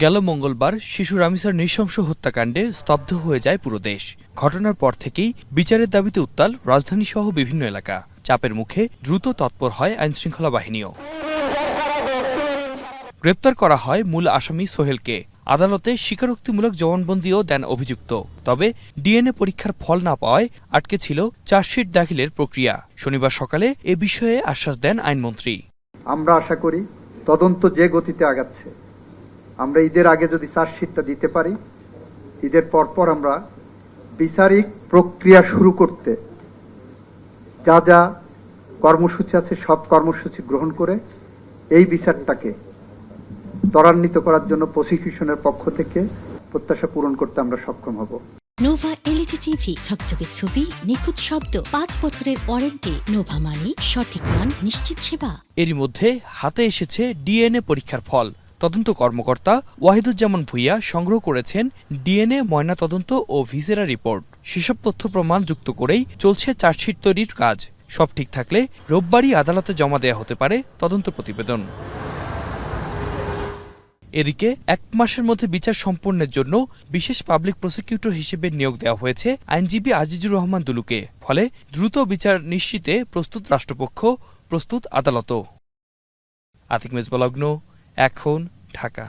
গেল মঙ্গলবার শিশু রামিসার নৃশংস হত্যাকাণ্ডে স্তব্ধ হয়ে যায় পুরো দেশ। ঘটনার পর থেকেই বিচারের দাবিতে উত্তাল রাজধানীসহ বিভিন্ন এলাকা। চাপের মুখে দ্রুত তৎপর হয় আইনশৃঙ্খলা বাহিনীও। গ্রেপ্তার করা হয় মূল আসামি সোহেলকে। আদালতে স্বীকারোক্তিমূলক জবানবন্দিও দেন অভিযুক্ত। তবে ডিএনএ পরীক্ষার ফল না পাওয়ায় আটকে ছিল চার্জশিট দাখিলের প্রক্রিয়া। শনিবার সকালে এ বিষয়ে আশ্বাস দেন আইনমন্ত্রী। আমরা আশা করি তদন্ত যে গতিতে আগাচ্ছে, আমরা ঈদের আগে যদি চার্জশিটটা দিতে পারি, ঈদের পরপর আমরা বিচারিক প্রক্রিয়া শুরু করতে যা যা কর্মসূচি আছে সব কর্মসূচি গ্রহণ করে এই বিচারটাকে ত্বরান্বিত করার জন্য প্রসিকিউশনের পক্ষ থেকে প্রত্যাশা পূরণ করতে আমরা সক্ষম হব। নোভা এলইডি টিভি, ঝকঝকে ছবি, নিখুঁত শব্দ, 5 বছরের ওয়ারেন্টি। নোভা মানি সঠিক মান, নিশ্চিত সেবা। এরই মধ্যে হাতে এসেছে ডিএনএ পরীক্ষার ফল। তদন্ত কর্মকর্তা ওয়াহিদুজ্জামান ভূঁইয়া সংগ্রহ করেছেন ডিএনএ ময়নাতদন্ত ও ভিসেরা রিপোর্ট। সেসব তথ্য প্রমাণ যুক্ত করেই চলছে চার্জশিট তৈরির কাজ। সব ঠিক থাকলে রোববারই আদালতে জমা দেয়া হতে পারে তদন্ত প্রতিবেদন। এদিকে 1 মাসের মধ্যে বিচার সম্পন্নের জন্য বিশেষ পাবলিক প্রসিকিউটর হিসেবে নিয়োগ দেওয়া হয়েছে আইনজীবী আজিজুর রহমান দুলুকে। ফলে দ্রুত বিচার নিশ্চিতে প্রস্তুত রাষ্ট্রপক্ষ, প্রস্তুত আদালতও। আতিক মেজবাহ, এখন ঢাকা।